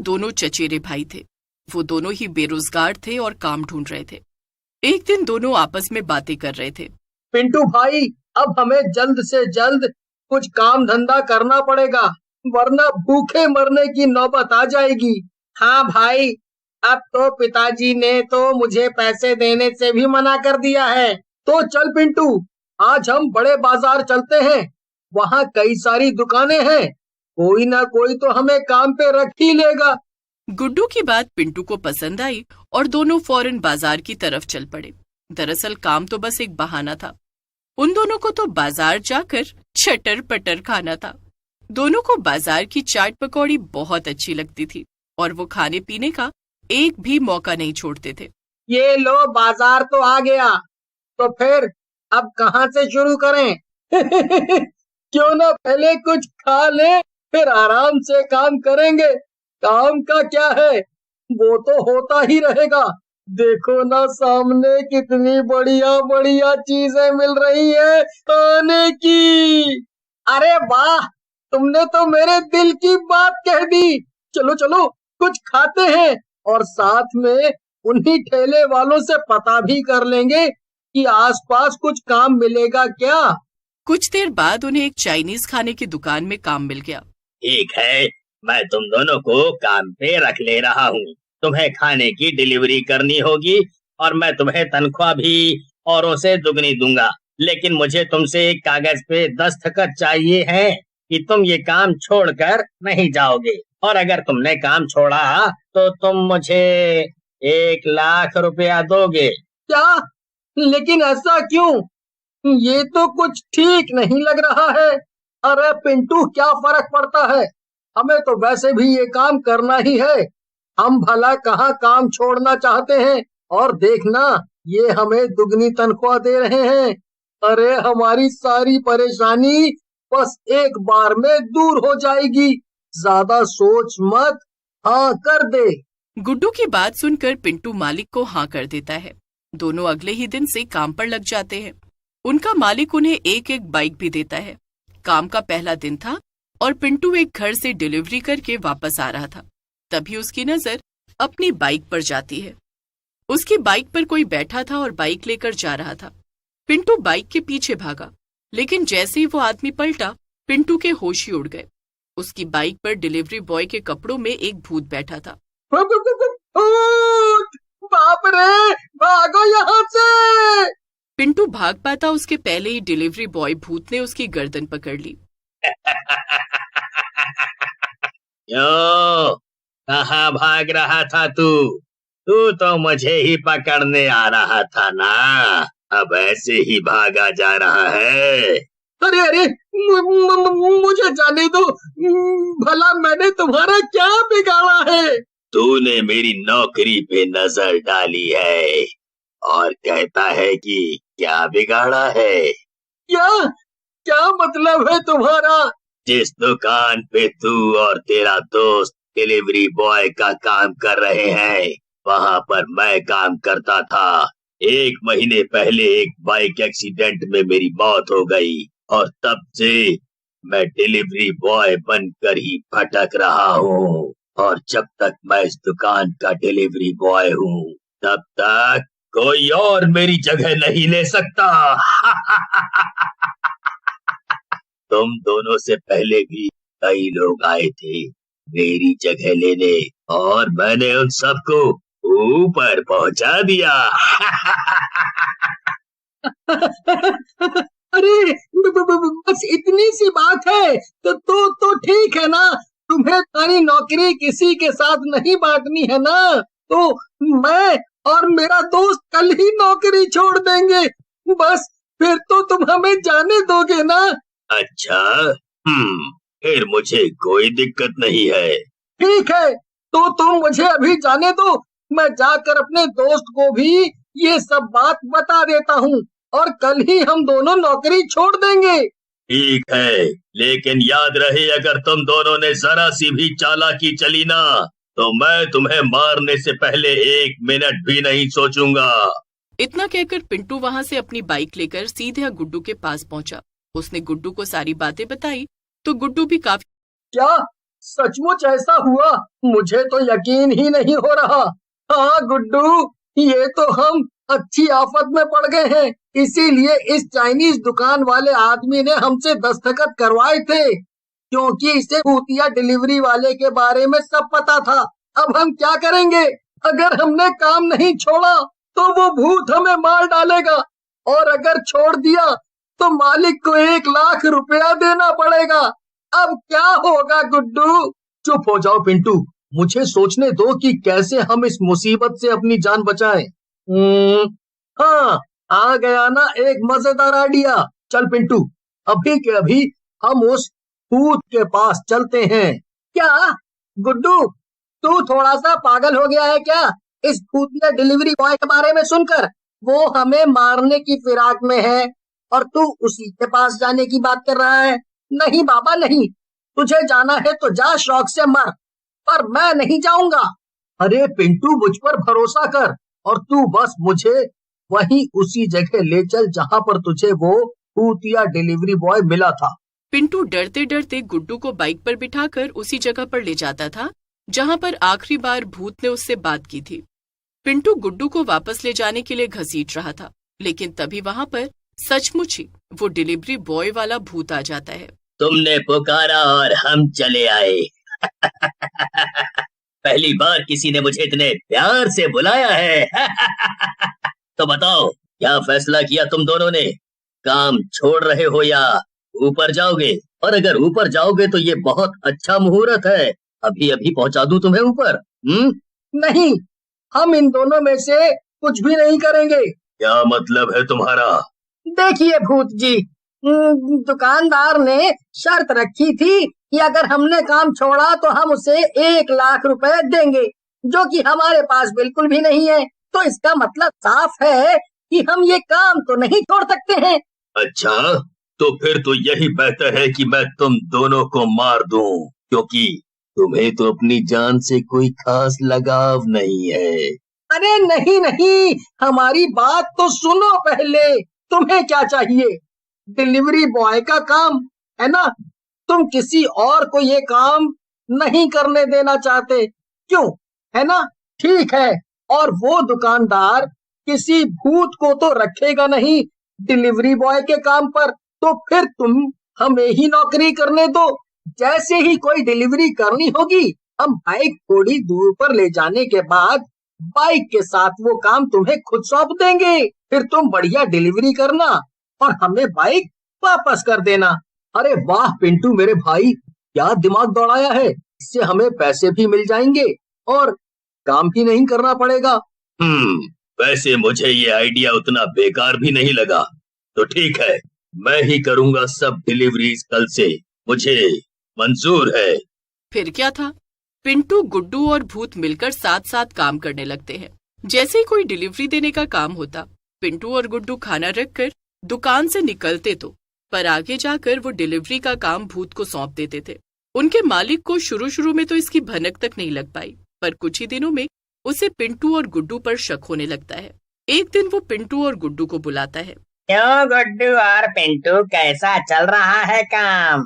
दोनों चचेरे भाई थे। वो दोनों ही बेरोजगार थे और काम ढूंढ रहे थे। एक दिन दोनों आपस में बातें कर रहे थे। पिंटू भाई, अब हमें जल्द से जल्द कुछ काम धंधा करना पड़ेगा, वरना भूखे मरने की नौबत आ जाएगी। हाँ भाई, अब तो पिताजी ने तो मुझे पैसे देने से भी मना कर दिया है। तो चल पिंटू, आज हम बड़े बाजार चलते हैं। वहाँ कई सारी दुकानें हैं, कोई ना कोई तो हमें काम पे रख ही लेगा। गुड्डू की बात पिंटू को पसंद आई और दोनों फौरन बाजार की तरफ चल पड़े। दरअसल काम तो बस एक बहाना था। उन दोनों को तो बाजार जाकर चटर पटर खाना था। दोनों को बाजार की चाट पकौड़ी बहुत अच्छी लगती थी और वो खाने पीने का एक भी मौका नहीं छोड़ते थे। ये लो, बाजार तो आ गया, तो फिर अब कहाँ से शुरू करें? क्यों ना पहले कुछ खा ले, फिर आराम से काम करेंगे। काम का क्या है, वो तो होता ही रहेगा। देखो ना, सामने कितनी बढ़िया बढ़िया चीजें मिल रही है खाने की। अरे वाह, तुमने तो मेरे दिल की बात कह दी। चलो चलो, कुछ खाते हैं और साथ में उन्हीं ठेले वालों से पता भी कर लेंगे कि आसपास कुछ काम मिलेगा क्या। कुछ देर बाद उन्हें एक चाइनीज खाने की दुकान में काम मिल गया। ठीक है, मैं तुम दोनों को काम पे रख ले रहा हूँ। तुम्हें खाने की डिलीवरी करनी होगी और मैं तुम्हें तनख्वाह भी औरों से दुगनी दूंगा। लेकिन मुझे तुमसे एक कागज पे दस्तखत चाहिए है कि तुम ये काम छोड़कर नहीं जाओगे, और अगर तुमने काम छोड़ा तो तुम मुझे 1,00,000 रुपया दोगे। क्या? लेकिन ऐसा क्यों? ये तो कुछ ठीक नहीं लग रहा है। अरे पिंटू, क्या फर्क पड़ता है, हमें तो वैसे भी ये काम करना ही है। हम भला कहाँ काम छोड़ना चाहते हैं, और देखना, ये हमें दुगनी तनख्वाह दे रहे हैं। अरे हमारी सारी परेशानी बस एक बार में दूर हो जाएगी। ज्यादा सोच मत, हाँ कर दे। गुड्डू की बात सुनकर पिंटू मालिक को हाँ कर देता है। दोनों अगले ही दिन से काम पर लग जाते हैं। उनका मालिक उन्हें एक एक बाइक भी देता है। काम का पहला दिन था और पिंटू एक घर से डिलीवरी करके वापस आ रहा था। तभी उसकी नजर अपनी बाइक पर जाती है। उसकी बाइक पर कोई बैठा था और बाइक लेकर जा रहा था। पिंटू बाइक के पीछे भागा, लेकिन जैसे ही वो आदमी पलटा, पिंटू के होश ही उड़ गए। उसकी बाइक पर डिलीवरी बॉय के कपड़ों में एक भूत बैठा था। बाप रे, भागो यहाँ से। पिंटू भाग पाता उसके पहले ही डिलीवरी बॉय भूत ने उसकी गर्दन पकड़ ली। क्यों, कहाँ भाग रहा था तू? तू तो मुझे ही पकड़ने आ रहा था ना, अब ऐसे ही भागा जा रहा है। अरे अरे, मुझे जाने दो। भला मैंने तुम्हारा क्या बिगाड़ा है? तूने मेरी नौकरी पे नजर डाली है और कहता है कि क्या बिगाड़ा है। क्या क्या मतलब है तुम्हारा? जिस दुकान पे तू और तेरा दोस्त डिलीवरी बॉय का काम कर रहे हैं, वहाँ पर मैं काम करता था। 1 महीने पहले एक बाइक एक्सीडेंट में मेरी मौत हो गई और तब से मैं डिलीवरी बॉय बनकर ही भटक रहा हूँ। और जब तक मैं इस दुकान का डिलीवरी बॉय हूँ, तब तक कोई और मेरी जगह नहीं ले सकता। तुम दोनों से पहले भी कई लोग आए थे मेरी जगह लेने, और मैंने उन सबको ऊपर पहुंचा दिया। अरे बस इतनी सी बात है तो ठीक है ना। तुम्हें सारी नौकरी किसी के साथ नहीं बांटनी है ना, तो मैं और मेरा दोस्त कल ही नौकरी छोड़ देंगे। बस फिर तो तुम हमें जाने दोगे ना? अच्छा, फिर मुझे कोई दिक्कत नहीं है। ठीक है, तो तुम मुझे अभी जाने दो। मैं जाकर अपने दोस्त को भी ये सब बात बता देता हूँ और कल ही हम दोनों नौकरी छोड़ देंगे। ठीक है, लेकिन याद रहे, अगर तुम दोनों ने जरा सी भी चालाकी चली ना, तो मैं तुम्हें मारने से पहले 1 मिनट भी नहीं सोचूंगा। इतना कहकर पिंटू वहाँ से अपनी बाइक लेकर सीधे गुड्डू के पास पहुँचा। उसने गुड्डू को सारी बातें बताई तो गुड्डू भी काफी। क्या सचमुच ऐसा हुआ? मुझे तो यकीन ही नहीं हो रहा। हाँ गुड्डू, ये तो हम अच्छी आफत में पड़ गए हैं। इसीलिए इस चाइनीज दुकान वाले आदमी ने हमसे दस्तखत करवाए थे, क्योंकि इसे भूतिया डिलीवरी वाले के बारे में सब पता था। अब हम क्या करेंगे? अगर हमने काम नहीं छोड़ा तो वो भूत हमें मार डालेगा, और अगर छोड़ दिया तो मालिक को 1 लाख रुपया देना पड़ेगा। अब क्या होगा गुड्डू? चुप हो जाओ पिंटू, मुझे सोचने दो कि कैसे हम इस मुसीबत से अपनी जान बचाएं। हाँ, आ गया ना एक मजेदार आइडिया। चल पिंटू, अभी के अभी हम उस भूत के पास चलते हैं। क्या गुड्डू, तू थोड़ा सा पागल हो गया है क्या? इस भूतिया डिलीवरी बॉय के बारे में सुनकर? वो हमें मारने की फिराक में है और तू उसी के पास जाने की बात कर रहा है। नहीं बाबा नहीं, तुझे जाना है तो जा, शौक से मर, पर मैं नहीं जाऊंगा। अरे पिंटू, मुझ पर भरोसा कर और तू बस मुझे वहीं उसी जगह ले चल जहां पर तुझे वो भूतिया डिलीवरी बॉय मिला था। पिंटू डरते डरते गुड्डू को बाइक पर बिठाकर उसी जगह पर ले जाता था जहां पर आखिरी बार भूत ने उससे बात की थी। पिंटू गुड्डू को वापस ले जाने के लिए घसीट रहा था, लेकिन तभी वहां पर सचमुच ही वो डिलीवरी बॉय वाला भूत आ जाता है। तुमने पुकारा और हम चले आए। पहली बार किसी ने मुझे इतने प्यार से बुलाया है। तो बताओ, क्या फैसला किया तुम दोनों ने? काम छोड़ रहे हो या ऊपर जाओगे? और अगर ऊपर जाओगे तो ये बहुत अच्छा मुहूर्त है, अभी अभी पहुंचा दूं तुम्हें ऊपर। नहीं, हम इन दोनों में से कुछ भी नहीं करेंगे। क्या मतलब है तुम्हारा? देखिए भूत जी, दुकानदार ने शर्त रखी थी कि अगर हमने काम छोड़ा तो हम उसे 1 लाख रुपए देंगे, जो कि हमारे पास बिल्कुल भी नहीं है। तो इसका मतलब साफ है कि हम ये काम तो नहीं छोड़ सकते हैं। अच्छा, तो फिर तो यही बेहतर है कि मैं तुम दोनों को मार दूं, क्योंकि तुम्हें तो अपनी जान से कोई खास लगाव नहीं है। अरे नहीं नहीं, हमारी बात तो सुनो पहले। तुम्हें क्या चाहिए? डिलीवरी बॉय का काम है ना? तुम किसी और को ये काम नहीं करने देना चाहते, क्यों? है ना? ठीक है, और वो दुकानदार किसी भूत को तो रखेगा नहीं डिलीवरी बॉय के काम पर, तो फिर तुम हमें ही नौकरी करने दो। जैसे ही कोई डिलीवरी करनी होगी, हम बाइक थोड़ी दूर पर ले जाने के बाद बाइक के साथ वो काम तुम्हें खुद सौंप देंगे। फिर तुम बढ़िया डिलीवरी करना और हमें बाइक वापस कर देना। अरे वाह पिंटू मेरे भाई, क्या दिमाग दौड़ाया है। इससे हमें पैसे भी मिल जाएंगे और काम भी नहीं करना पड़ेगा। वैसे मुझे ये आइडिया उतना बेकार भी नहीं लगा। तो ठीक है, मैं ही करूंगा सब डिलीवरीज कल से, मुझे मंजूर है। फिर क्या था, पिंटू, गुड्डू और भूत मिलकर साथ साथ काम करने लगते हैं। जैसे ही कोई डिलीवरी देने का काम होता, पिंटू और गुड्डू खाना रखकर दुकान से निकलते तो पर आगे जाकर वो डिलीवरी का काम भूत को सौंप देते थे। उनके मालिक को शुरू में तो इसकी भनक तक नहीं लग पाई, पर कुछ ही दिनों में उसे पिंटू और गुड्डू पर शक होने लगता है। एक दिन वो पिंटू और गुड्डू को बुलाता है। क्यों गुड्डू और पिंटू, कैसा चल रहा है काम?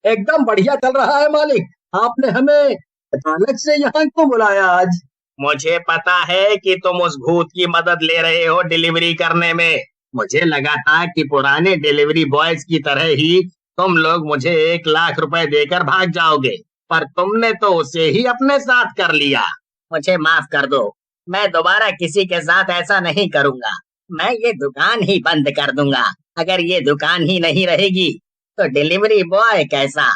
एकदम बढ़िया चल रहा है मालिक। आपने हमें अचानक से यहाँ क्यों बुलाया आज? मुझे पता है कि तुम उस भूत की मदद ले रहे हो डिलीवरी करने में। मुझे लगा था कि पुराने डिलीवरी बॉयज की तरह ही तुम लोग मुझे 1 लाख रुपए देकर भाग जाओगे, पर तुमने तो उसे ही अपने साथ कर लिया। मुझे माफ कर दो, मैं दोबारा किसी के साथ ऐसा नहीं करूँगा। मैं ये दुकान ही बंद कर दूंगा। अगर ये दुकान ही नहीं रहेगी तो डिलीवरी बॉय कैसा?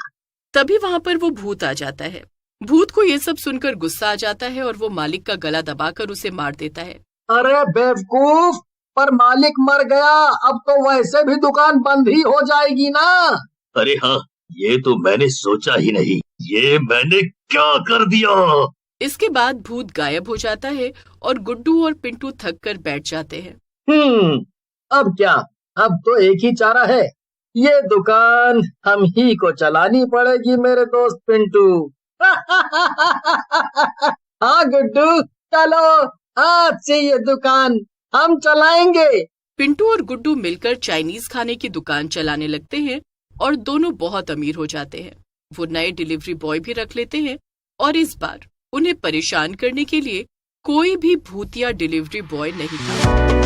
तभी वहाँ पर वो भूत आ जाता है। भूत को ये सब सुनकर गुस्सा आ जाता है और वो मालिक का गला दबाकर उसे मार देता है। अरे बेवकूफ, पर मालिक मर गया, अब तो वैसे भी दुकान बंद ही हो जाएगी ना। अरे हाँ, ये तो मैंने सोचा ही नहीं। ये मैंने क्या कर दिया। इसके बाद भूत गायब हो जाता है और गुड्डू और पिंटू थक कर बैठ जाते हैं। अब क्या? अब तो एक ही चारा है, ये दुकान हम ही को चलानी पड़ेगी मेरे दोस्त पिंटू। हाँ गुड्डू, चलो आज से ये दुकान हम चलाएंगे। पिंटू और गुड्डू मिलकर चाइनीज खाने की दुकान चलाने लगते हैं और दोनों बहुत अमीर हो जाते हैं। वो नए डिलीवरी बॉय भी रख लेते हैं और इस बार उन्हें परेशान करने के लिए कोई भी भूतिया डिलीवरी बॉय नहीं था।